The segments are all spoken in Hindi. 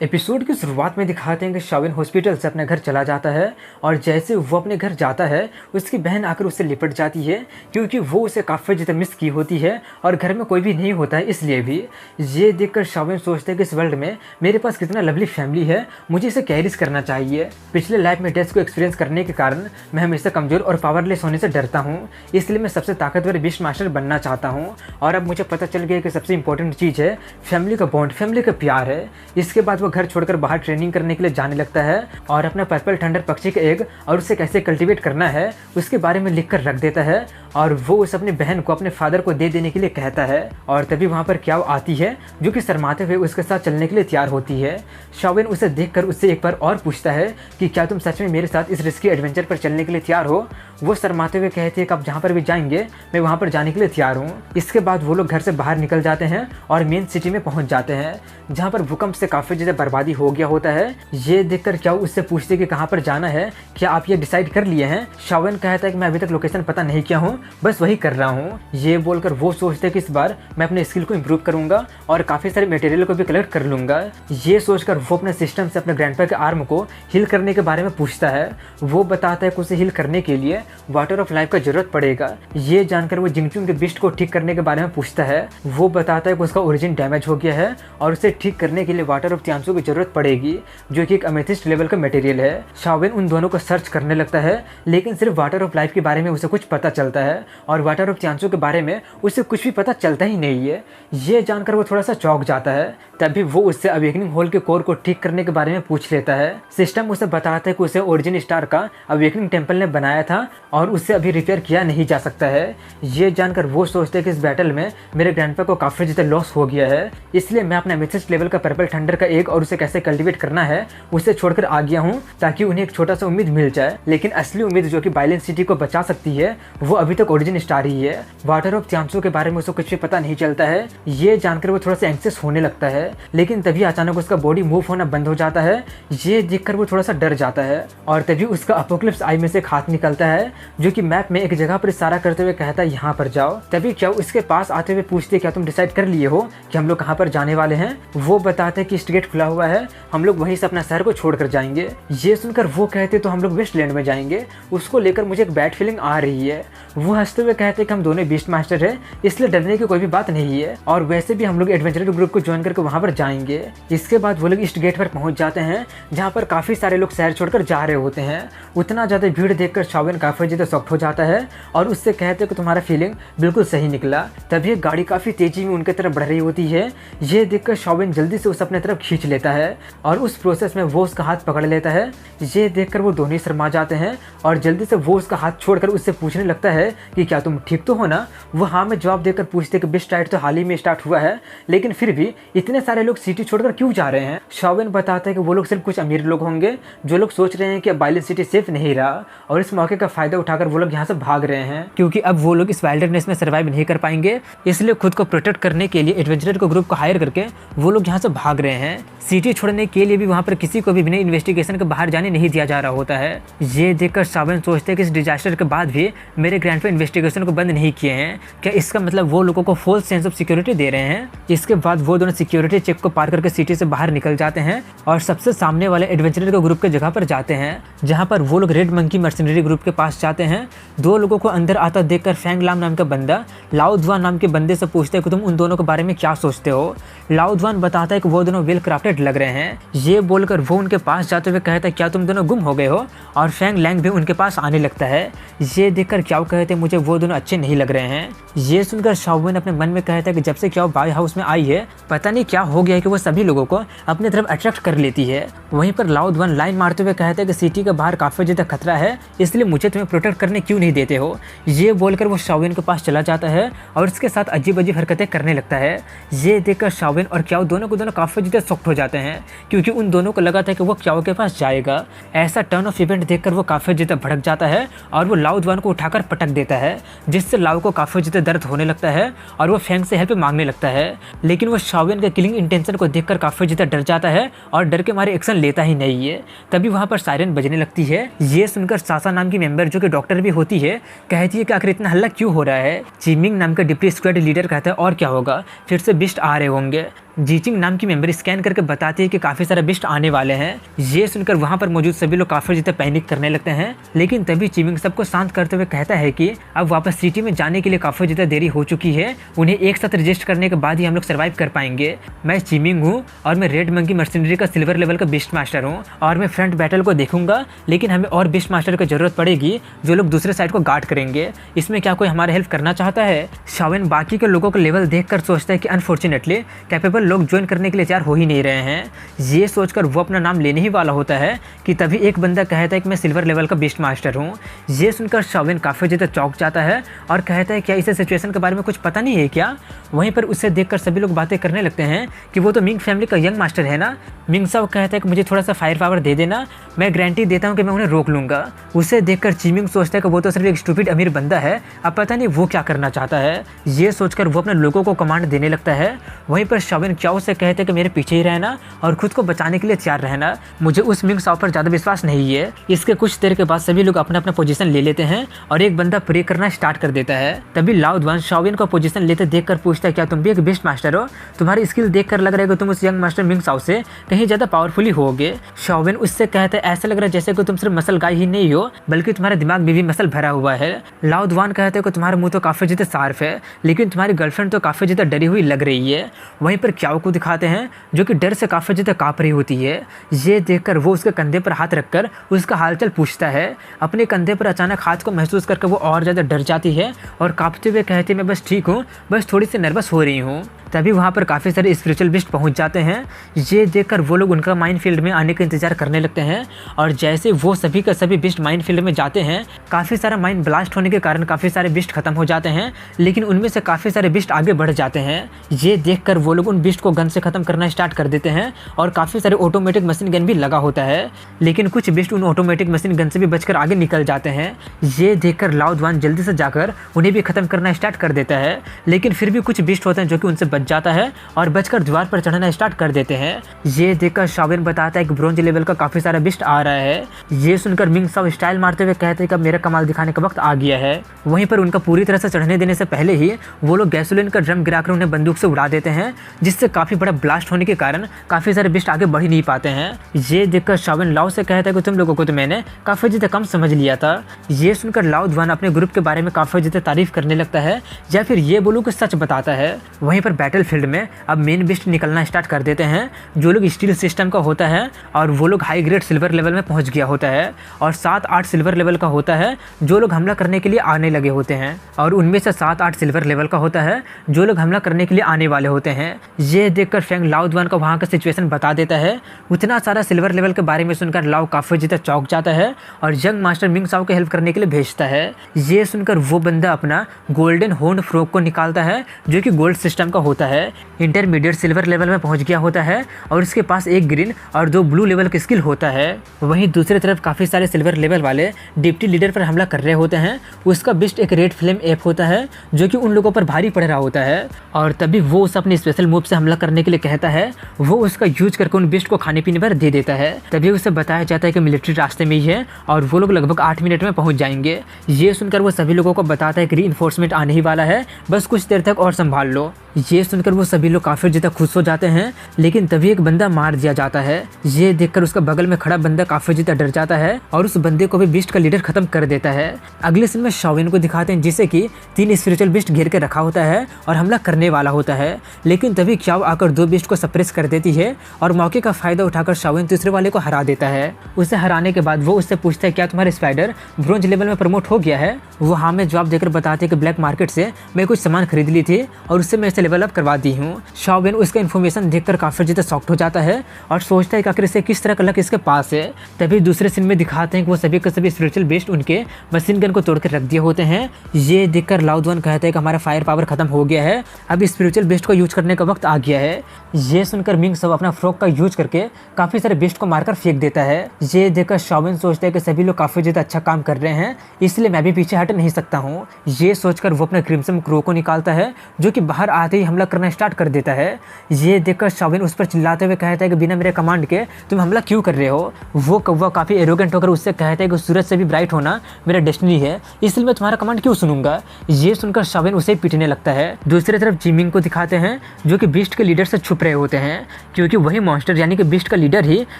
एपिसोड की शुरुआत में दिखाते हैं कि शाविन हॉस्पिटल से अपने घर चला जाता है और जैसे वो अपने घर जाता है उसकी बहन आकर उससे लिपट जाती है क्योंकि वो उसे काफ़ी ज़्यादा मिस की होती है और घर में कोई भी नहीं होता है। इसलिए भी ये देखकर शाविन सोचता है कि इस वर्ल्ड में मेरे पास कितना लवली फैमिली है, मुझे इसे कैरिज करना चाहिए। पिछले लाइफ में डेथ को एक्सपीरियंस करने के कारण मैं हमेशा कमज़ोर और पावरलेस होने से डरता हूँ, इसलिए मैं सबसे ताकतवर बीस्ट मास्टर बनना चाहता हूँ। और अब मुझे पता चल गया कि सबसे इंपॉर्टेंट चीज़ है फैमिली का बॉन्ड, फैमिली का प्यार है। इसके बाद वो घर छोड़कर बाहर ट्रेनिंग करने के लिए जाने लगता है और अपना पर्पल थंडर पक्षी का एग और उसे कैसे कल्टीवेट करना है उसके बारे में लिख कर रख देता है और वो उस अपनी बहन को अपने फादर को दे देने के लिए कहता है। और तभी वहाँ पर क्याओ आती है जो कि शर्माते हुए उसके साथ चलने के लिए तैयार होती है। शाविन उसे देखकर उससे एक बार और पूछता है कि क्या तुम सच में मेरे साथ इस रिस्की एडवेंचर पर चलने के लिए तैयार हो। वो शर्माते हुए कहती है कि आप जहाँ पर भी जाएंगे मैं वहाँ पर जाने के लिए तैयार हूँ। इसके बाद वो लोग घर से बाहर निकल जाते हैं और मेन सिटी में पहुँच जाते हैं जहाँ पर भूकंप से काफ़ी ज़्यादा बर्बादी हो गया होता है। ये देखकर क्याओ उससे पूछते हैं कि कहाँ पर जाना है, क्या आप ये डिसाइड कर लिए हैं। शाविन कहता है कि मैं अभी तक लोकेशन पता नहीं किया हूँ, बस वही कर रहा हूँ। ये बोलकर वो सोचते हैं कि इस बार मैं अपने स्किल को इम्प्रूव करूँगा और काफ़ी सारे मटेरियल को भी कलेक्ट कर लूँगा। ये सोचकर वो अपने सिस्टम से अपने ग्रैंडपा के आर्म को हील करने के बारे में पूछता है। वो बताता है कि उसे हील करने के लिए वाटर ऑफ लाइफ का जरूरत पड़ेगा। ये जानकर वो जिंगचुंग के बिस्ट को ठीक करने के बारे में पूछता है। वो बताता है कि उसका ओरिजिन डैमेज हो गया है और उसे ठीक करने के लिए वाटर ऑफ तियांसू की जरूरत पड़ेगी जो कि एक अमेथिस्ट लेवल का मटेरियल है। शाविन उन दोनों को सर्च करने लगता है लेकिन सिर्फ वाटर ऑफ लाइफ के बारे में उसे कुछ पता चलता है और वाटर ऑफ तियांसू के बारे में उसे कुछ भी पता चलता ही नहीं है। ये जानकर वो थोड़ा सा चौंक जाता है। तभी वो उससे अवेकनिंग होल के कोर को ठीक करने के बारे में पूछ लेता है। सिस्टम उसे बताता है कि उसे ओरिजिन स्टार का अवेकनिंग टेम्पल ने बनाया था और उससे अभी रिपेयर किया नहीं जा सकता है। ये जानकर वो सोचते हैं कि इस बैटल में मेरे ग्रैंडपा को काफ़ी ज़्यादा लॉस हो गया है, इसलिए मैं अपना एमेथिस्ट लेवल का पर्पल थंडर का एग और उसे कैसे कल्टीवेट करना है उसे छोड़कर आ गया हूँ ताकि उन्हें एक छोटा सा उम्मीद मिल जाए। लेकिन असली उम्मीद जो कि बाइलेंस सिटी को बचा सकती है वो अभी तक ओरिजिन स्टार ही है। वाटर ऑफ तियांसू के बारे में उसे कुछ भी पता नहीं चलता है। ये जानकर वो थोड़ा सा एंक्सियस होने लगता है लेकिन तभी अचानक उसका बॉडी मूव होना बंद हो जाता है। ये देखकर वो थोड़ा सा डर जाता है और तभी उसका अपोक्लिप्स आई में से एक हाथ निकलता है जो कि मैप में एक जगह पर इशारा करते हुए कहता है यहाँ पर जाओ। तभी क्या उसके पास आते हुए पूछते क्या तुम डिसाइड कर लिए हो कि हम लोग कहाँ पर जाने वाले हैं। वो बताते कि ईस्ट गेट खुला हुआ है, हम लोग वहीं से अपना शहर को छोड़कर जाएंगे। ये सुनकर वो कहते तो हम लोग वेस्टलैंड में जाएंगे, उसको लेकर मुझे एक बैड फीलिंग आ रही है। वो हंसते हुए कहते कि हम दोनों बीस्ट मास्टर है इसलिए डरने की कोई भी बात नहीं है और वैसे भी हम लोग एडवेंचर ग्रुप को ज्वाइन करके वहाँ पर जाएंगे। इसके बाद वो लोग ईस्ट गेट पर पहुँच जाते हैं जहाँ पर काफ़ी सारे लोग शहर छोड़कर जा रहे होते हैं। उतना ज़्यादा भीड़ देखकर शाविन काफ़ी ज़्यादा शॉक्ड हो जाता है और उससे कहते कि तुम्हारा फीलिंग बिल्कुल सही निकला। तभी एक गाड़ी काफ़ी तेजी में उनके तरफ बढ़ रही होती है। ये देखकर शाविन जल्दी से उसे अपने तरफ खींच लेता है और उस प्रोसेस में वो उसका हाथ पकड़ लेता है। ये देखकर वो दोनों ही शर्मा जाते हैं और जल्दी से वो उसका हाथ छोड़कर उससे पूछने लगता है कि क्या तुम ठीक तो हो ना। वो हाँ में जवाब देकर पूछते कि बिस्ट राइड तो हाल ही में स्टार्ट हुआ है लेकिन फिर भी इतने सारे लोग सिटी छोड़कर क्यों जा रहे हैं। शाविन बताते हैं कि वो लोग सिर्फ कुछ अमीर लोग होंगे जो लोग सोच रहे हैं कि अब बाइलेंस सिटी सेफ नहीं रहा और इस मौके का फायदा उठाकर वो लोग यहाँ से भाग रहे हैं क्योंकि अब वो लोग इस वाइल्डनेस में सर्वाइव नहीं कर पाएंगे। इसलिए खुद को प्रोटेक्ट करने के लिए एडवेंचरर को ग्रुप को हायर करके वो लोग यहाँ से भाग रहे हैं। सिटी छोड़ने के लिए भी वहाँ पर किसी को भी बिना इन्वेस्टिगेशन के बाहर जाने नहीं दिया जा रहा होता है। ये देखकर शाविन सोचते हैं कि इस डिजास्टर के बाद भी मेरे ग्रैंडपा इन्वेस्टिगेशन को बंद नहीं किए हैं, क्या इसका मतलब वो लोगों को फुल सेंस ऑफ सिक्योरिटी दे रहे हैं। इसके बाद वो दोनों सिक्योरिटी चेक को पार करके सिटी से बाहर निकल जाते हैं और सबसे सामने वाले एडवेंचरर के ग्रुप के जगह पर जाते हैं जहाँ पर वो लोग रेड मंकी मर्सनरी ग्रुप के पास जाते हैं। दो लोगों को अंदर आता देखकर फैंग लाम नाम का बंदा लाओ दुआन नाम के बंदे से पूछते हैं कि तुम उन दोनों के बारे में क्या सोचते हो। लाओ दुआन बताता है कि वो दोनों वेल क्राफ्टेड लग रहे हैं। ये बोलकर वो उनके पास जाते हुए कहता है क्या तुम दोनों गुम हो गए हो और फैंग लैंग भी उनके पास आने लगता है। ये देखकर क्याओ कहते हैं मुझे वो दोनों अच्छे नहीं लग रहे हैं। ये सुनकर शाविन अपने मन में कहता है कि जब से क्याओ बाय हाउस में आई है पता नहीं क्या हो गया है कि वो सभी लोगों को अपनी तरफ अट्रैक्ट कर लेती है। वहीं पर लाओ दुआन लाइन मारते हुए कहते हैं कि सिटी के बाहर काफी ज्यादा खतरा है इसलिए मुझे तुम्हें प्रोटेक्ट करने क्यों नहीं देते हो। ये बोलकर वो शाविन के पास चला जाता है और उसके साथ अजीब अजीब हरकतें करने लगता है। ये देखकर शाविन और क्याओ दोनों को दोनों काफी ज्यादा शॉक्ड हो जाते हैं क्योंकि उन दोनों को लगा था कि वो क्याओ के पास जाएगा। ऐसा टर्न ऑफ इवेंट देखकर वो काफी ज्यादा भड़क जाता है और वो लाओ दुआन को उठाकर पटक देता है जिससे लाओ को काफी ज्यादा दर्द होने लगता है और वो फैंग से हेल्प मांगने लगता है। लेकिन वो शाविन के किलिंग इंटेंशन को देखकर काफी ज्यादा डर जाता है और डर के मारे एक्शन लेता ही नहीं है। तभी वहाँ पर सायरन बजने लगती है। ये सुनकर सासा नाम की मेंबर जो कि डॉक्टर भी होती है कहती है कि आखिर इतना हल्ला क्यों हो रहा है। चिमिंग नाम का डिप्टी स्क्वाड लीडर कहता है और क्या होगा, फिर से बिस्ट आ रहे होंगे। जीचिंग नाम की मेंबर स्कैन करके बताती है कि काफी सारे बिस्ट आने वाले हैं। ये सुनकर वहाँ पर मौजूद सभी लोग काफी ज्यादा पैनिक करने लगते हैं, लेकिन तभी चिमिंग सबको शांत करते हुए कहता है कि अब वापस सिटी में जाने के लिए काफी ज्यादा देरी हो चुकी है, उन्हें एक साथ रजिस्ट करने के बाद ही हम लोग सर्वाइव कर पाएंगे। मैं चिमिंग हूँ और मैं रेड मंकी मर्सिनरी का सिल्वर लेवल का बिस्ट मास्टर हूँ और मैं फ्रंट बैटल को देखूंगा, लेकिन हमें और बिस्ट मास्टर की जरूरत पड़ेगी जो लोग दूसरे साइड को गार्ड करेंगे। इसमें क्या कोई हमारा हेल्प करना चाहता है? शाओन बाकी के लोगों का लेवल देखकर सोचता है कि अनफॉर्चुनेटली कैपेबल लोग ज्वाइन करने के लिए तैयार हो ही नहीं रहे हैं। ये सोचकर वो अपना नाम लेने ही वाला होता है कि तभी एक बंदा कहता है कि मैं सिल्वर लेवल का बिस्ट मास्टर हूँ। ये सुनकर शाओन काफ़ी ज़्यादा चौंक जाता है और कहता है क्या इसे सिचुएशन के बारे में कुछ पता नहीं है क्या? वहीं पर उसे देखकर सभी लोग बातें करने लगते हैं कि वो तो मिंग फैमिली का यंग मास्टर है ना। मिंग साओ कहता है कि मुझे थोड़ा सा फायर पावर दे देना, मैं गारंटी देता हूँ कि मैं उन्हें रोक लूँगा। उसे देखकर चिमिंग सोचता है कि वो तो सिर्फ एक स्टूपिड अमीर बंदा है, अब पता नहीं वो क्या करना चाहता है। ये सोचकर वो अपने लोगों को कमांड देने लगता है। वहीं पर शाओन क्याओ से कहते हैं कि मेरे पीछे ही रहना और खुद को बचाने के लिए तैयार रहना, मुझे उस मिंग साओ पर ज़्यादा विश्वास नहीं है। इसके कुछ देर के बाद सभी लोग अपना अपना पोजीशन ले लेते हैं और एक बंदा प्रे करना स्टार्ट कर देता है। तभी लाओ दुआन शाओन को पोजीशन लेते देखकर पूछता है क्या तुम भी एक बेस्ट मास्टर हो? तुम्हारी स्किल देखकर लग रहा है कि तुम उस यंग मास्टर मिंग साओ से कहीं ज़्यादा पावरफुली होगे। शाओन उससे कहता है ऐसा लग रहा है जैसे कि तुम सिर्फ मसल गाय ही नहीं हो बल्कि तुम्हारे दिमाग में भी मसल भरा हुआ है। लाओ दुआन कहते हैं कि तुम्हारा मुंह तो काफ़ी ज़्यादा शार्प है, लेकिन तुम्हारी गर्लफ्रेंड तो काफ़ी ज़्यादा डरी हुई लग रही है। वहीं पर क्याओ को दिखाते हैं जो कि डर से काफ़ी ज़्यादा काँप रही होती है। ये देखकर वो उसके कंधे पर हाथ रखकर उसका हालचाल पूछता है। अपने कंधे पर अचानक हाथ को महसूस करके वो और ज़्यादा डर जाती है और काँपते हुए कहती है मैं बस ठीक हूँ, बस थोड़ी सी नर्वस हो रही हूँ। तभी वहाँ पर काफ़ी सारे स्पिरिचुअल बिस्ट पहुँच जाते हैं। ये देखकर वो लोग उनका माइंड फील्ड में आने का इंतजार करने लगते हैं और जैसे वो सभी का सभी बिस्ट माइंड फील्ड में जाते हैं, काफ़ी सारा माइंड ब्लास्ट होने के कारण काफ़ी सारे बिस्ट खत्म हो जाते हैं, लेकिन उनमें से काफ़ी सारे बिस्ट आगे बढ़ जाते हैं। ये देखकर वो लोग उन बिस्ट को गन से ख़त्म करना स्टार्ट कर देते हैं और काफ़ी सारे ऑटोमेटिक मशीन गन भी लगा होता है, लेकिन कुछ बिस्ट उन ऑटोमेटिक मशीन गन से भी बचकर आगे निकल जाते हैं। ये देखकर लाओ दुआन जल्दी से जाकर उन्हें भी ख़त्म करना स्टार्ट कर देता है, लेकिन फिर भी कुछ बिस्ट होते हैं जो कि उनसे बच जाता है और बचकर दीवार पर चढ़ना स्टार्ट कर देते हैं। ये देखकर शाओन बताता है कि ब्रोंज लेवल का काफ़ी सारा बिस्ट आ रहा है। ये सुनकर मिंग साओ स्टाइल मारते हुए कहते हैं कि अब मेरा कमाल दिखाने का वक्त आ गया है। वहीं पर उनका पूरी तरह से चढ़ने देने से पहले ही वो लोग गैसोलीन का ड्रम गिराकर उन्हें बंदूक से उड़ा देते हैं, जिससे काफ़ी बड़ा ब्लास्ट होने के कारण काफ़ी सारे बिस्ट आगे बढ़ ही नहीं पाते हैं। ये देखकर शाओन लाओ से कहता है कि तुम लोगों को तो मैंने काफ़ी ज़्यादा कम समझ लिया था। ये सुनकर लाओ दुआन अपने ग्रुप के बारे में काफ़ी ज़्यादा तारीफ करने लगता है या फिर ये बोलूँ कि सच बताता है। वहीं पर बैटल फील्ड में अब मेन बिस्ट निकलना स्टार्ट कर देते हैं जो लोग स्टील सिस्टम का होता है और वो लोग हाई ग्रेड सिल्वर लेवल में पहुंच गया होता है और 7-8 सिल्वर लेवल का होता है जो लोग हमला करने के लिए आने लगे होते हैं और उनमें से 7-8 सिल्वर लेवल का होता है जो लोग हमला करने के लिए आने वाले होते हैं। ये देखकर फेंग लाओ दुआन का वहाँ का सिचुएशन बता देता है। उतना सारा सिल्वर लेवल के बारे में सुनकर लाओ काफ़ी ज़्यादा चौंक जाता है और यंग मास्टर मिंग साओ को हेल्प करने के लिए भेजता है। ये सुनकर वो बंदा अपना गोल्डन होर्न फ्रॉग को निकालता है जो कि गोल्ड सिस्टम का होता है, इंटरमीडिएट सिल्वर लेवल में पहुंच गया होता है और उसके पास एक ग्रीन और 2 ब्लू लेवल की स्किल होता है। वहीं दूसरी तरफ काफ़ी सारे सिल्वर लेवल वाले डिप्टी लीडर पर हमला कर रहे होते हैं। उसका बिस्ट एक रेड फ्लेम एप होता है जो कि उन लोगों पर भारी पड़ रहा होता है और तभी वो उस अपने स्पेशल मूव से हमला करने के लिए कहता है। वो उसका यूज करके उन बिस्ट को खाने पीने पर दे देता है। तभी उसे बताया जाता है कि मिलिट्री रास्ते में ही है और वो लोग लगभग 8 मिनट में पहुंच जाएंगे। ये सुनकर वो सभी लोगों को बताता है कि रीइंफोर्समेंट आने ही वाला है, बस कुछ देर तक और संभाल लो। ये सुनकर वो सभी लोग काफ़ी ज़्यादा खुश हो जाते हैं, लेकिन तभी एक बंदा मार दिया जाता है। ये देखकर उसका बगल में खड़ा बंदा काफ़ी ज़्यादा डर जाता है और उस बंदे को भी बिस्ट का लीडर खत्म कर देता है। अगले सीन में शाओन को दिखाते हैं जिसे कि 3 स्पिरिचुअल बिस्ट घेर के रखा होता है और हमला करने वाला होता है, लेकिन तभी क्याओ आकर 2 बिस्ट को सप्रेस कर देती है और मौके का फायदा उठाकर शाओन तीसरे वाले को हरा देता है। उसे हराने के बाद वो उससे पूछता है क्या तुम्हारा स्पाइडर ब्रोंज लेवल में प्रमोट हो गया है? वो हाँ में जवाब देकर बताते हैं कि ब्लैक मार्केट से मैं कुछ सामान खरीद ली थी और उससे मैं इसे लेवल अप करवा दी हूँ। शाओन उसका इन्फॉर्मेशन देखकर काफ़ी ज़्यादा शॉक्ड हो जाता है और सोचता है कि आखिर इसे किस तरह का लक इसके पास है। तभी दूसरे सीन में दिखाते हैं कि वो सभी के सभी स्पिरिचुअल बेस्ट उनके मशीन गन को तोड़ कर रख दिए होते हैं। ये देखकर लाओ दुआन कहता है कि हमारा फायर पावर खत्म हो गया है, अब स्पिरिचुअल बेस्ट को यूज करने का वक्त आ गया है। ये सुनकर मिंग साओ अपना फ्रॉग का यूज करके काफ़ी सारे बेस्ट को मारकर फेंक देता है। ये देखकर शाओन सोचता है कि सभी लोग काफ़ी ज़्यादा अच्छा काम कर रहे हैं, इसलिए मैं भी पीछे हट नहीं सकता हूँ। ये सोचकर वो अपना क्रिम्सन क्रो को निकालता है जो कि बाहर आते ही हमला करना स्टार्ट कर देता है। ये देखकर शाओविन उस पर चिल्लाते हुए कहता है कि बिना मेरे कमांड के तुम हमला क्यों कर रहे हो। वो कौवा काफ़ी एरोगेंट होकर उससे कहता है कि सूरज से भी ब्राइट होना मेरा डेस्टिनी है, इसलिए मैं तुम्हारा कमांड क्यों सुनूंगा। ये सुनकर शाओविन उसे पीटने लगता है। दूसरी तरफ जिमिंग को दिखाते हैं जो कि बीस्ट के लीडर से छुप रहे होते हैं, क्योंकि वही मॉन्स्टर यानी कि बीस्ट का लीडर ही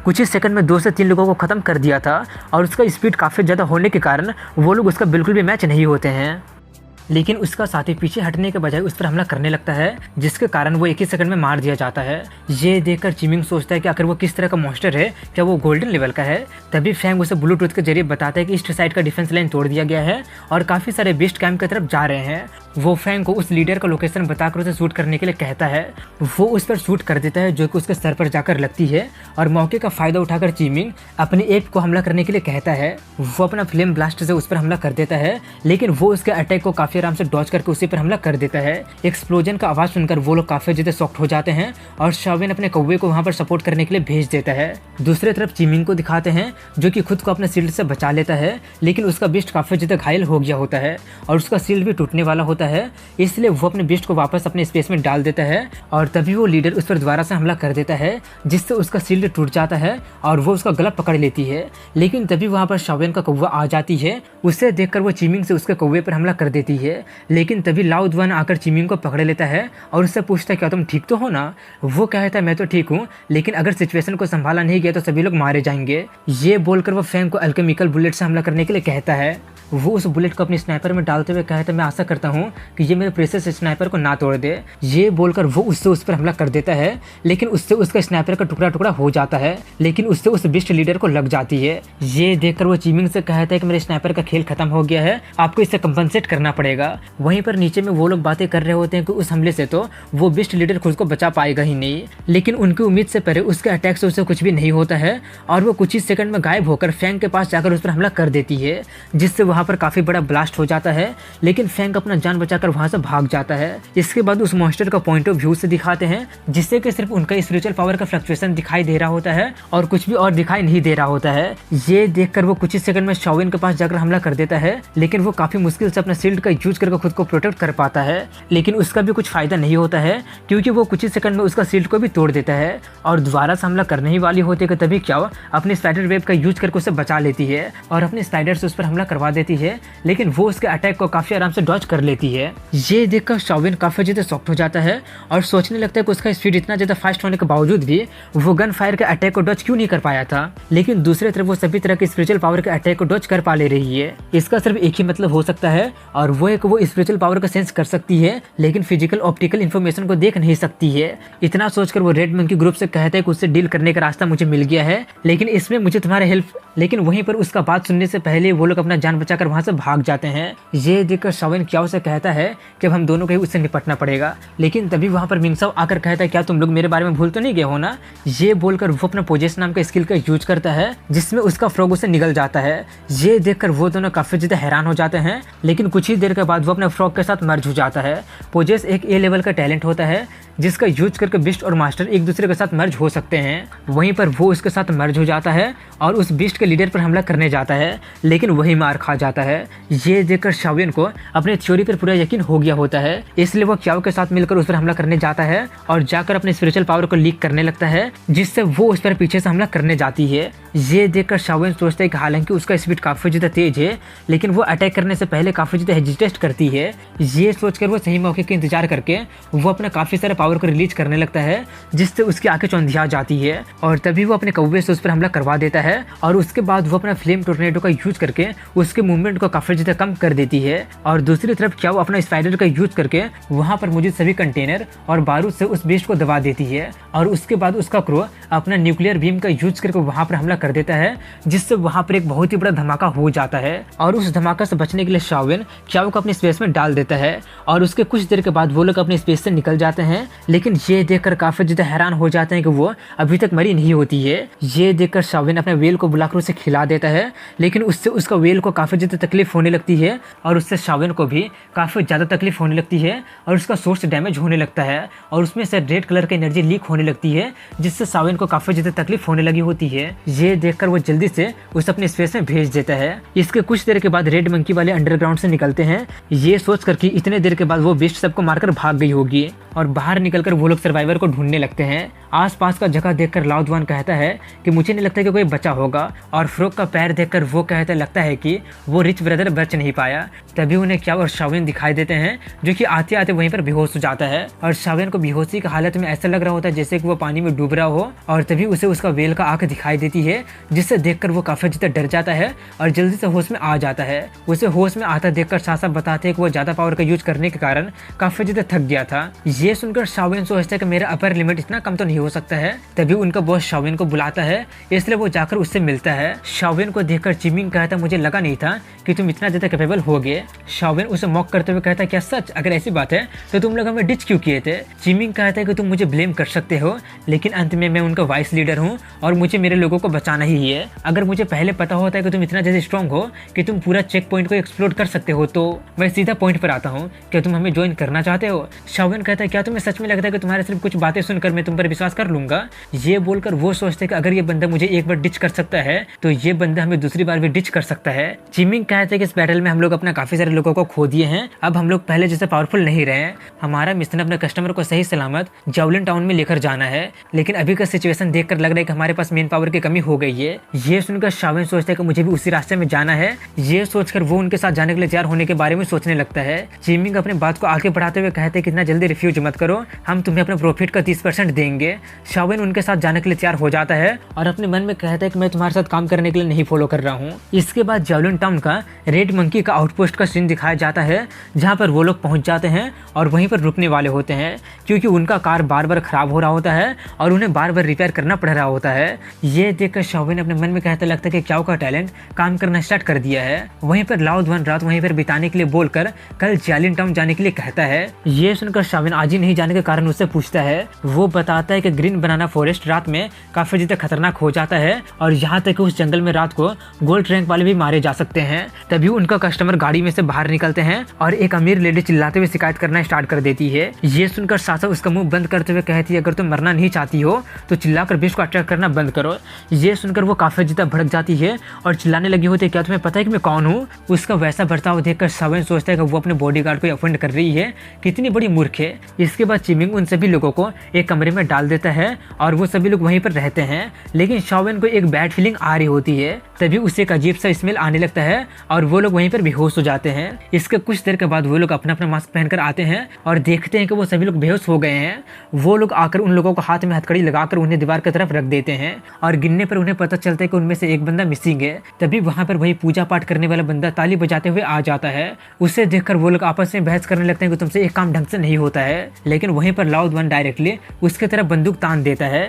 कुछ ही सेकंड में 2 से 3 लोगों को खत्म कर दिया था और उसका स्पीड काफ़ी ज़्यादा होने के कारण वो लोग उसका बिल्कुल भी मैच नहीं होते हैं। लेकिन उसका साथी पीछे हटने के बजाय उस पर हमला करने लगता है, जिसके कारण वो एक ही सेकंड में मार दिया जाता है। ये देखकर जिमिंग सोचता है कि आखिर वो किस तरह का मॉन्स्टर है, क्या वो गोल्डन लेवल का है। तभी फैंग उसे ब्लूटूथ के जरिए बताता है कि ईस्ट साइड का डिफेंस लाइन तोड़ दिया गया है और काफ़ी सारे बीस्ट कैंप की तरफ जा रहे हैं। वो फैंग को उस लीडर का लोकेशन बताकर उसे शूट करने के लिए कहता है। वो उस पर शूट कर देता है जो कि उसके सर पर जाकर लगती है और मौके का फ़ायदा उठाकर जिमिंग अपनी एप को हमला करने के लिए कहता है। वो अपना फ्लेम ब्लास्ट से उस पर हमला कर देता है, लेकिन वो उसके अटैक को काफ़ी आराम से डॉज करके उसी पर हमला कर देता है। एक्सप्लोजन का आवाज़ सुनकर वो लोग काफ़ी ज़्यादा शॉक्ड हो जाते हैं और शाओविन अपने कौवे को वहाँ पर सपोर्ट करने के लिए भेज देता है। दूसरी तरफ जिमिंग को दिखाते हैं जो कि खुद को अपने शील्ड से बचा लेता है, लेकिन उसका बिस्ट काफ़ी ज़्यादा घायल हो गया होता है और उसका शील्ड भी टूटने वाला होता है, इसलिए वो अपने बिस्ट को वापस अपने स्पेस में डाल देता है और तभी वो लीडर उस पर दोबारा से हमला कर देता है, जिससे उसका शील्ड टूट जाता है और वो उसका गला पकड़ लेती है। लेकिन तभी वहाँ पर शाओविन का कौवा आ जाती है। उसे देखकर वो जिमिंग से उसके कौवे पर हमला कर देती है, लेकिन तभी लाओ दुआन आकर जिमिंग को पकड़ लेता है और उससे पूछता है क्या तुम ठीक तो हो ना। वो कहता है मैं तो ठीक हूँ, लेकिन अगर सिचुएशन को संभाला नहीं गया तो सभी लोग मारे जाएंगे। ये बोलकर वो फैंग को अल्केमिकल बुलेट से हमला करने के लिए कहता है। वो उस बुलेट को अपनी स्नाइपर में डालते हुए कहता है मैं आशा करता हूँ कि ये मेरे प्रेशियस स्नाइपर को ना तोड़ दे। ये बोलकर वो उससे उस पर हमला कर देता है, लेकिन उससे उसका स्नाइपर का टुकड़ा टुकड़ा हो जाता है, लेकिन उससे उस बिस्ट लीडर को लग जाती है। ये देखकर वो जिमिंग से कहता है कि मेरे स्नाइपर का खेल खत्म हो गया है, आपको इससे कंपनसेट करना पड़ेगा। वहीं पर नीचे में वो लोग बातें कर रहे होते हैं कि उस हमले से तो वो बिस्ट लीडर खुद को बचा पाएगा ही नहीं, लेकिन उनकी उम्मीद से परे उसके अटैक से उसे कुछ भी नहीं होता है और वो कुछ ही सेकंड में गायब होकर फैंग के पास जाकर उस पर हमला कर देती है, जिससे वहाँ पर काफ़ी बड़ा ब्लास्ट हो जाता है। लेकिन फैंग अपना जान बचाकर वहाँ से भाग जाता है। इसके बाद उस मॉन्स्टर का पॉइंट ऑफ व्यू से दिखाते हैं, जिससे कि सिर्फ उनका स्पिरिचुअल पावर का फ्लक्चुएशन दिखाई दे रहा होता है और कुछ भी और दिखाई नहीं दे रहा होता है। ये देखकर वो कुछ ही सेकंड में शाओविन के पास जाकर हमला कर देता है, लेकिन वो काफ़ी मुश्किल से अपना शील्ड का यूज करके खुद को प्रोटेक्ट कर पाता है, लेकिन उसका भी कुछ फायदा नहीं होता है, क्योंकि वो कुछ ही सेकंड में उसका शील्ड को भी तोड़ देता है और दोबारा से हमला करने ही वाली होती है कि तभी क्या अपनी स्पाइडर वेब का यूज करके उसे बचा लेती है और अपने स्पाइडर से उस पर हमला करवा देती है, लेकिन वो उसके अटैक को काफी आराम से डॉज कर लेती है। ये देखकर शाओविन काफी ज्यादा शॉक्ड हो जाता है और सोचने लगता है कि उसका स्पीड इतना ज्यादा फास्ट होने के बावजूद भी वो गन फायर के अटैक को डॉज क्यों नहीं कर पाया था। लेकिन दूसरी तरफ वो सभी तरह के स्पिरिचुअल पावर के अटैक को डॉज कर पा ले रही है। इसका सिर्फ एक ही मतलब हो सकता है और वो एक वो स्पिरिचुअल पावर का सेंस कर सकती है, लेकिन फिजिकल ऑप्टिकल इन्फॉर्मेशन को देख नहीं सकती है। इतना सोचकर वो रेड मंकी ग्रुप से कहता है कि उससे डील करने का रास्ता मुझे मिल गया है, लेकिन इसमें मुझे तुम्हारे हेल्प। लेकिन वहीं पर उसका बात सुनने से पहले वो लोग अपना जान बचाकर वहां से भाग जाते हैं। ये देखकर शाओविन क्याओ से कहता है कि अब हम दोनों को ही उससे निपटना पड़ेगा, लेकिन तभी वहां पर मिंगसाओ आकर कहता है क्या तुम लोग मेरे बारे में भूल तो नहीं गए हो ना। ये बोलकर वो अपना पोजेस नाम का स्किल का यूज करता है, जिसमें उसका फ्रॉग उससे निकल जाता है। ये देखकर वो दोनों काफी ज्यादा हैरान हो जाते हैं, लेकिन कुछ ही देर के बाद वो अपने फ्रॉग के साथ मर्ज हो जाता है। पोजेस एक ए लेवल का टैलेंट होता है जिसका यूज करके बिस्ट और मास्टर एक दूसरे के साथ मर्ज हो सकते हैं। वहीं पर वो उसके साथ मर्ज हो जाता है और उस बिस्ट के लीडर पर हमला करने जाता है, लेकिन वही मार खा जाता है। ये देखकर शाओविन को अपने थ्योरी पर पूरा यकीन हो गया होता है, इसलिए वो क्याओ के साथ मिलकर उस पर हमला करने जाता है और जाकर अपने स्पिरिचुअल पावर को लीक करने लगता है, जिससे वो उस पर पीछे से हमला करने जाती है। ये देखकर शाओविन सोचता है कि हालांकि उसका स्पीड काफी ज्यादा तेज है, लेकिन वो अटैक करने से पहले काफी ज्यादा हेजिटेट करती है। ये सोचकर वो सही मौके का इंतजार करके वो अपना काफी सारे पावर को रिलीज करने लगता है, जिससे उसकी आंखें चौंधिया जाती है और तभी वो अपने कौवे से उस पर हमला करवा देता है और उसके बाद वो अपना फ्लेम टोर्नेडो का यूज करके उसके मूवमेंट को काफी ज्यादा कम कर देती है। और दूसरी तरफ क्या वो अपना स्पाइडर का यूज करके वहां पर मौजूद सभी कंटेनर और बारूद से उस बीस्ट को दबा देती है और उसके बाद उसका क्रू अपना न्यूक्लियर बीम का यूज करके वहां पर हमला कर देता है, जिससे वहां पर एक बहुत ही बड़ा धमाका हो जाता है। और उस धमाका से बचने के लिए शाओविन क्याओ को अपनी स्पेस में डाल देता है और उसके कुछ देर के बाद वो लोग अपनी स्पेस से निकल जाते हैं लेकिन ये देखकर काफी ज्यादा हैरान हो जाते हैं कि वो अभी तक मरी नहीं होती है। ये देखकर शाविन अपने वेल को बुलाकर उसे खिला देता है, लेकिन उससे उसका वेल को काफी ज्यादा तकलीफ होने लगती है और उससे शाविन को भी काफी ज्यादा तकलीफ होने लगती है और उसका सोर्स डैमेज होने लगता है और उसमें से रेड कलर की एनर्जी लीक होने लगती है, जिससे शाविन को काफी ज्यादा तकलीफ होने लगी होती है। ये देखकर वो जल्दी से उसे अपने स्पेस में भेज देता है। इसके कुछ देर के बाद रेड मंकी वाले अंडरग्राउंड से निकलते हैं, ये सोच कर कि इतने देर के बाद वो बिस्ट सबको मारकर भाग गई होगी, और बाहर निकलकर वो लोग सर्वाइवर को ढूंढने लगते हैं। आसपास का जगह देखकर लाउड वन कहता है कि मुझे नहीं लगता कि कोई बचा होगा, और फ्रोक का पैर देखकर वो कहता लगता है कि वो रिच ब्रदर बच नहीं पाया। तभी उन्हें क्या और शाविन दिखाई देते हैं, जो कि आते आते वहीं पर बेहोश हो जाता है, और शाविन को बेहोशी की हालत में ऐसा लग रहा होता है जैसे कि वो पानी में डूब रहा हो, और तभी उसे उसका वेल का आंख दिखाई देती है, जिससे देखकर वो काफी ज्यादा डर जाता है और जल्दी से होश में आ जाता है। उसे होश में आता देखकर सासा बताते हैं कि वो ज्यादा पावर का यूज करने के कारण काफी ज्यादा थक गया था। ये सुनकर शाविन सोचता है कि मेरा अपर लिमिट इतना कम तो नहीं हो सकता है। तभी उनका बॉस शाविन को बुलाता है, इसलिए वो जाकर उससे मिलता है। शाविन को देखकर चिमिंग कहता मुझे लगा नहीं था कि तुम इतना ज्यादा कैपेबल हो गए। शाविन उसे मॉक करते हुए कहता क्या सच? अगर ऐसी बात है तो तुम लोग हमें डिच क्यों किए थे? चिमिंग कहता है कि तुम मुझे ब्लेम कर सकते हो, लेकिन अंत में मैं उनका वाइस लीडर हूँ और मुझे मेरे लोगों को बचाना ही है। अगर मुझे पहले पता होता है कि तुम इतना ज्यादा स्ट्रॉन्ग हो कि तुम पूरा चेक पॉइंट को एक्सप्लोर कर सकते हो, तो मैं सीधा पॉइंट पर आता हूँ। क्या तुम हमें ज्वाइन करना चाहते हो? शाविन कहता है क्या तुम्हें सच में लगता है कि तुम्हारे सिर्फ कुछ बातें सुनकर मैं तुम पर विश्वास कर लूंगा? ये बोलकर वो सोचते कि अगर ये बंदा मुझे एक बार डिच कर सकता है तो ये बंदा हमें दूसरी बार भी डिच कर सकता है। चिमिंग कहते हैं कि इस बैटल में हम लोग अपना काफी सारे लोगों को खो दिए हैं, अब हम लोग पहले जैसे पावरफुल नहीं रहे। हमारा मिशन अपने कस्टमर को सही सलामत जावलिन टाउन में लेकर जाना है, लेकिन अभी का सिचुएशन देखकर लग रहा है कि हमारे पास मेन पावर की कमी हो गई है। ये सुनकर शाविन सोचता है कि मुझे भी उसी रास्ते में जाना है। ये सोचकर वो उनके साथ जाने के लिए तैयार होने के बारे में सोचने लगता है। चिमिंग अपनी बात को आगे बढ़ाते हुए कहते हैं कि इतना जल्दी रिफ्यूज मत करो, हम तुम्हें अपने प्रॉफिट का 30% देंगे। शाविन उनके साथ जाने के लिए तैयार हो जाता है और अपने मन में कहता है कि मैं तुम्हारे साथ काम करने के लिए नहीं फॉलो कर रहा हूँ। इसके बाद जावलिन टाउन का रेड मंकी का आउटपोस्ट का सीन दिखाया जाता है, जहाँ पर वो लोग पहुंच जाते हैं और वहीं पर रुकने वाले होते हैं, क्योंकि उनका कार बार बार खराब हो रहा होता है और उन्हें बार बार रिपेयर करना पड़ रहा होता है। ये देखकर शाविन अपने मन में कहता लगता है कि क्याओ का टैलेंट काम करना स्टार्ट कर दिया है। वहीं पर लाउड वन रात वहीं पर बिताने के लिए बोलकर कल जावलिन टाउन जाने के लिए कहता है। ये सुनकर शाविन आज ही नहीं जाने के कारण उससे पूछता है। वो बताता है कि ग्रीन बनाना फॉरेस्ट रात में काफी ज्यादा खतरनाक हो जाता है और यहाँ तक कि उस जंगल में रात को गोल्ड रैंक वाले भी मारे जा सकते हैं। तभी उनका कस्टमर गाड़ी में से बाहर निकलते हैं और एक अमीर लेडी चिल्लाते हुए शिकायत करना स्टार्ट कर देती है। ये सुनकर सासा उसका मुंह बंद करते हुए कहती है अगर तुम मरना नहीं चाहती हो तो चिल्लाकर बिस्ट को अटैक करना बंद करो। ये सुनकर वो काफी ज्यादा भड़क जाती है और चिल्लाने लगी होती है क्या तुम्हें पता है कि मैं कौन हूँ? उसका वैसा बर्ताव देखकर शाविन सोचता है कि वो अपने बॉडीगार्ड को अफेंड कर रही है, कितनी बड़ी मूर्ख है। इसके बाद चिमिंग उन सभी लोगों को एक कमरे में डाल देता है और वो सभी लोग वहीं पर रहते हैं, लेकिन शाविन को एक बैड फीलिंग आ रही होती है। तभी उसे एक अजीब सा स्मेल आने लगता है और वो लोग वहीं पर बेहोश हो जाते हैं। इसके कुछ देर के बाद वो लोग अपना अपना मास्क पहनकर आते हैं और देखते हैं कि वो सभी लोग बेहोश हो गए हैं। वो लोग आकर उन लोगों को हाथ में हथकड़ी लगाकर उन्हें दीवार की तरफ रख देते हैं और गिनने पर उन्हें पता चलता है कि उनमें से एक बंदा मिसिंग है। तभी वहां पर वही पूजा पाठ करने वाला बंदा ताली बजाते हुए आ जाता है। उसे देखकर वो लोग आपस में बहस करने लगते हैं कि तुमसे एक काम ढंग से नहीं होता है, लेकिन वहीं पर लाउड वन डायरेक्टली उसके तरफ बंदूक तान देता है।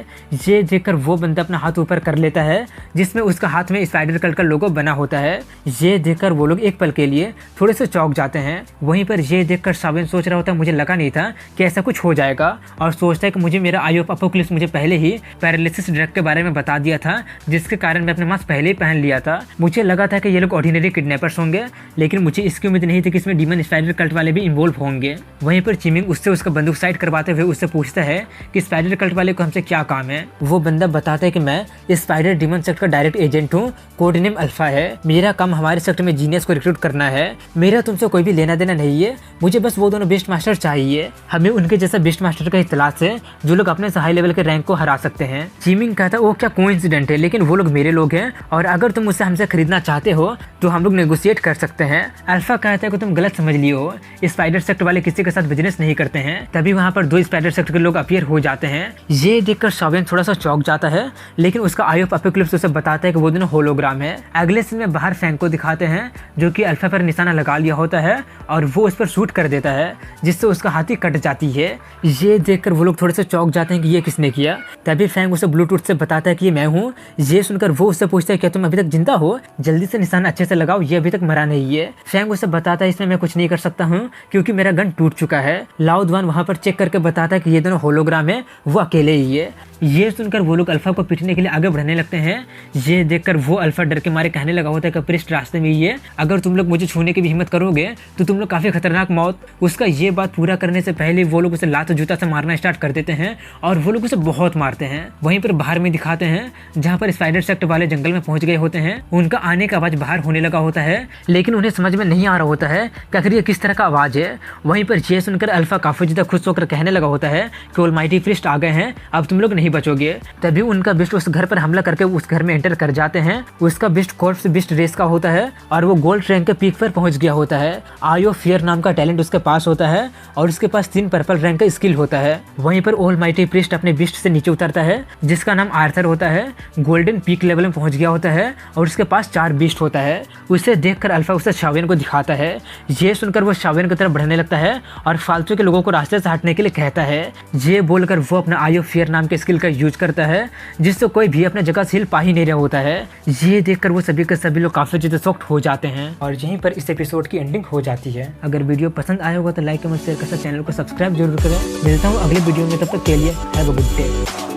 ये देखकर वो बंदा अपना हाथ ऊपर कर लेता है, जिसमें उसका हाथ में स्पाइडर कट का लोगो बना होता है। ये देखकर वो लोग एक पल के लिए थोड़े से चौंक जाते हैं। वहीं पर ये देखकर शाविन सोच रहा होता है मुझे लगा नहीं था कि ऐसा कुछ हो जाएगा, और सोचता है कि मुझे मेरा आई ऑफ अपोक्लिप्स मुझे पहले ही पैरालिसिस ड्रग के बारे में बता दिया था, जिसके कारण मैं अपने मास्क पहले ही पहन लिया था। मुझे लगा था कि ये लोग ऑर्डिनरी किडनैपर्स होंगे, लेकिन मुझे इसकी उम्मीद नहीं थी कि इसमें डीमन स्पाइडर कल्ट वाले भी इन्वॉल्व होंगे। वहीं पर चिमिंग उससे उसका बंदूक साइड करवाते हुए उससे पूछता है कि स्पाइडर कल्ट वाले को हमसे क्या काम है। वो बंदा बताता है कि मैं स्पाइडर डीमन सेक्ट का डायरेक्ट एजेंट हूँ, कोड नेम अल्फा है। मेरा काम हमारे सेक्ट में जीनियस को रिक्रूट करना है। मेरा तुमसे कोई भी लेना देना नहीं है, मुझे बस वो दोनों बेस्ट मास्टर चाहिए। हमें उनके जैसा बेस्ट मास्टर का तलाश है जो लोग अपने से हाई लेवल के रैंक को हरा सकते हैं। चिमिंग कहता है वो क्या कोइंसिडेंट है, लेकिन वो लोग मेरे लोग हैं और अगर तुम मुझसे हमसे खरीदना चाहते हो तो हम लोग नेगोशिएट कर सकते हैं। अल्फा कहता है कि तुम गलत समझ लिए हो, स्पाइडर सेक्ट वाले किसी के साथ बिजनेस नहीं करते हैं। तभी वहाँ पर दो स्पाइडर सेक्ट के लोग अपीयर हो जाते हैं ये देखकर शाविन थोड़ा सा चौंक जाता है, लेकिन उसका आई ऑफ एपोकलिप्स उसे बताता है कि वो दोनों होलोग्राम है। अगले सीन में बाहर फैंग को दिखाते हैं जो कि अल्फा पर निशाना लगा लिया होता है और वो उस पर शूट कर देता है, जिससे उसका हाथी कट जाती है। ये देखकर वो लोग थोड़े से चौंक जाते हैं कि ये किसने किया। तभी फैंग उसे ब्लूटूथ से बताता है कि ये मैं हूँ। ये सुनकर वो उससे पूछता है क्या तुम अभी तक जिंदा हो, जल्दी से निशाना अच्छे से लगाओ, ये अभी तक मरा नहीं है। फैंग उसे बताता है इसमें मैं कुछ नहीं कर सकता हूँ क्योंकि मेरा गन टूट चुका है। लाओ दुआन वहाँ पर चेक करके बताता है कि ये दोनों होलोग्राम है, वो अकेले ही है। ये सुनकर वो लोग अल्फा को पीटने के लिए आगे बढ़ने लगते हैं। ये देखकर वो अल्फा डर के मारे कहने लगा होता है कि प्रिस्ट रास्ते में ही है, अगर तुम लोग मुझे छूने की भी हिम्मत करोगे तो तुम लोग काफी खतरनाक मौत। उसका ये बात पूरा करने से पहले वो लोग उसे लात जूता से मारना स्टार्ट कर देते हैं और वो लोग उसे बहुत मारते हैं। वहीं पर बाहर में दिखाते हैं जहाँ पर स्पाइडर सेक्ट वाले जंगल में पहुंच गए होते हैं। उनका आने का आवाज बाहर होने लगा होता है, लेकिन उन्हें समझ में नहीं आ रहा होता है कि आखिर ये किस तरह का आवाज है। वहीं पर ये सुनकर अल्फा काफी ज्यादा खुश होकर कहने लगा होता है कि ऑलमाइटी प्रिस्ट आ गए हैं, अब तुम लोग नहीं बचोगे। तभी उनका बिस्ट उस घर पर हमला करके उस घर में एंटर कर जाते हैं। उसका बिस्ट कॉर्प्स बिस्ट रेस का होता है और वो गोल्ड रैंक के पीक पर पहुंच गया होता है। आई ऑफ फियर नाम का टैलेंट उसके पास होता है और उसके पास 3 पर्पल रैंक का स्किल होता है। वहीं पर ऑलमाइटी प्रिस्ट अपने बिस्ट से नीचे उतरता है जिसका नाम आर्थर होता है। गोल्डन पीक लेवल में पहुंच गया होता है और उसके पास 4 बिस्ट होता है। उसे देखकर अल्फा उसे शाविन को दिखाता है। ये सुनकर वो शाविन की तरफ बढ़ने लगता है और फालतू के लोगों को रास्ते से हटने के लिए कहता है। ये बोलकर वो अपना आई ऑफ फियर नाम के स्किल का यूज करता है, जिससे कोई भी अपने जगह से हिल पा ही नहीं रहा होता है। ये देखकर वो सभी के सभी लोग काफी ज्यादा शॉक्ड हो जाते हैं और यहीं पर इस एपिसोड की एंडिंग हो जाती है। अगर वीडियो पसंद आया होगा तो लाइक कमेंट शेयर कर, चैनल को सब्सक्राइब जरूर करें। मिलता हूँ अगले वीडियो में, तब तक के लिए हैव अ गुड डे।